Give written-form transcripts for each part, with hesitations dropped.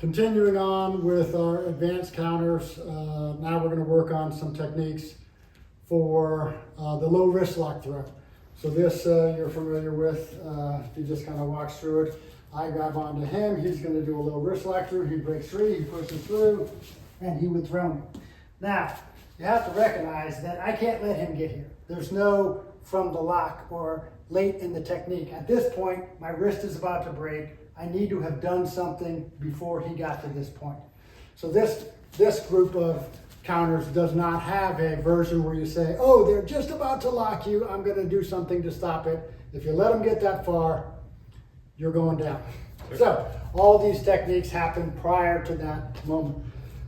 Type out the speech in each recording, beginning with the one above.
Continuing on with our advanced counters, now we're going to work on some techniques for the low wrist lock throw. So this you're familiar with. He just kind of walks through it. I grab onto him. He's going to do a low wrist lock through. He breaks free. He pushes through, and he would throw me. Now you have to recognize that I can't let him get here. There's no from the lock or late in the technique. At this point, my wrist is about to break. I need to have done something before he got to this point. So this group of counters does not have a version where you say, oh, they're just about to lock you, I'm going to do something to stop it. If you let them get that far, you're going down. So all these techniques happen prior to that moment.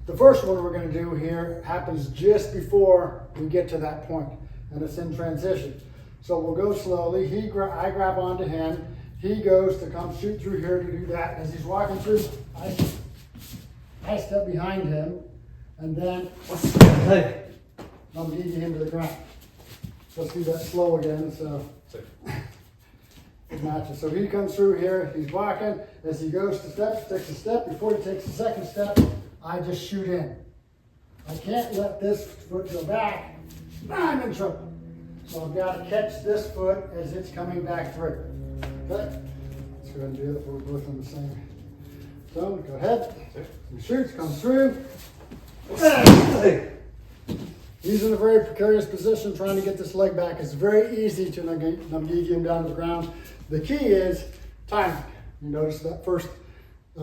The first one we're going to do here happens just before we get to that point, and it's in transition. So we'll go slowly. I grab onto him. He goes to come shoot through here to do that. As he's walking through, I step behind him, and then I'm leading him to the ground. Let's do that slow again, so it matches. So he comes through here, he's walking. As he goes to step, takes a step. Before he takes the second step, I just shoot in. I can't let this foot go back. I'm in trouble. So I've got to catch this foot as it's coming back through. Okay, let's go ahead and do it. We're both in the same zone. Go ahead. He shoots, comes through. He's in a very precarious position trying to get this leg back. It's very easy to navigate him down to the ground. The key is timing. You notice that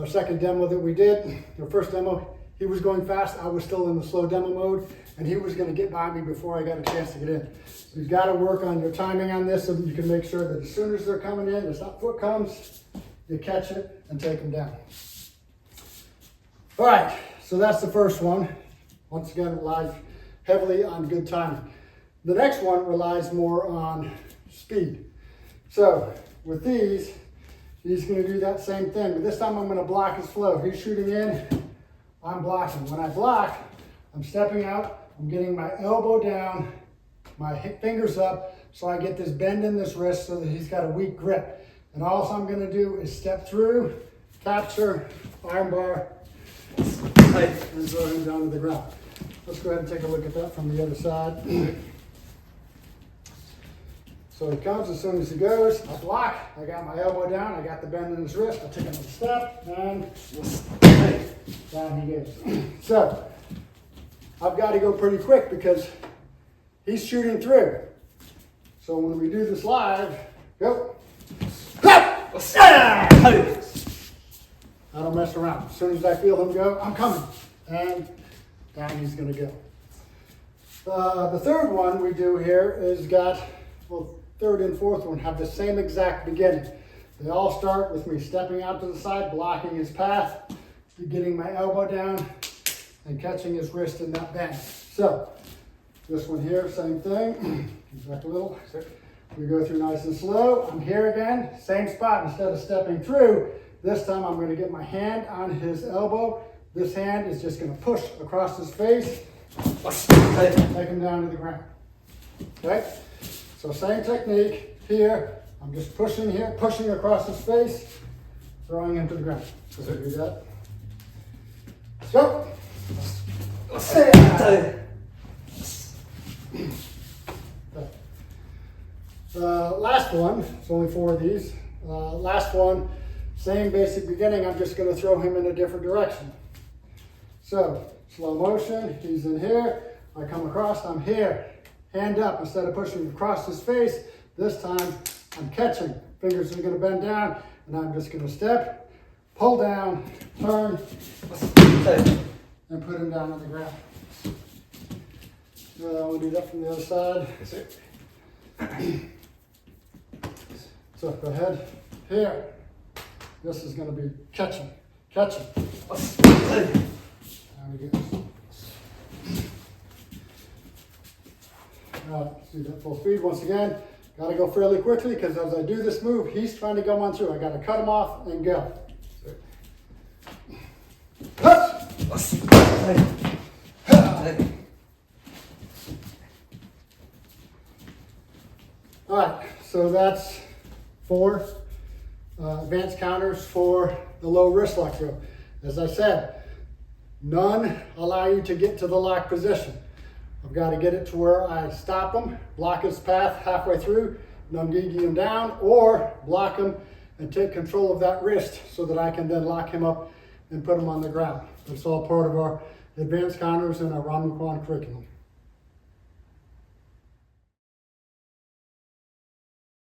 second demo that we did, the first demo, he was going fast. I was still in the slow demo mode, and he was going to get by me before I got a chance to get in. So you've got to work on your timing on this so that you can make sure that as soon as they're coming in, as that foot comes, you catch it and take them down. All right, so that's the first one. Once again, it relies heavily on good timing. The next one relies more on speed. So with these, he's going to do that same thing, but this time I'm going to block his flow. He's shooting in, I'm blocking. When I block, I'm stepping out, I'm getting my elbow down, my fingers up, so I get this bend in this wrist so that he's got a weak grip. And all I'm going to do is step through, capture, armbar, and throw him down to the ground. Let's go ahead and take a look at that from the other side. So he comes, as soon as he goes, I block, I got my elbow down, I got the bend in his wrist, I take another step, and down he goes. So I've got to go pretty quick because he's shooting through. So when we do this live, go. I don't mess around. As soon as I feel him go, I'm coming. And down he's going to go. The third one we do here is third and fourth one have the same exact beginning. They all start with me stepping out to the side, blocking his path, getting my elbow down, and catching his wrist in that bend. So this one here, same thing. Back a little. We go through nice and slow. I'm here again, same spot. Instead of stepping through, this time I'm going to get my hand on his elbow. This hand is just going to push across his face, take him down to the ground. Okay? So same technique here. I'm just pushing here, pushing across his face, throwing him to the ground. So do that. Let's go. Last one, it's only 4 of these. Last one, same basic beginning. I'm just going to throw him in a different direction. So slow motion, he's in here. I come across, I'm here. Hand up, instead of pushing across his face, this time I'm catching. Fingers are going to bend down, and I'm just going to step, pull down, turn, and put him down on the ground. We'll do that from the other side. That's it. So go ahead, here. This is going to be catching. There we go. All right, let's do that full speed once again. Got to go fairly quickly because as I do this move, he's trying to go on through. I got to cut him off and go. All right, so that's 4 advanced counters for the low wrist lock throw. As I said, none allow you to get to the lock position. I've got to get it to where I stop him, block his path halfway through, nungigi him down, or block him and take control of that wrist so that I can then lock him up and put him on the ground. It's all part of our advanced counters and our Ryong Moo Kwan curriculum.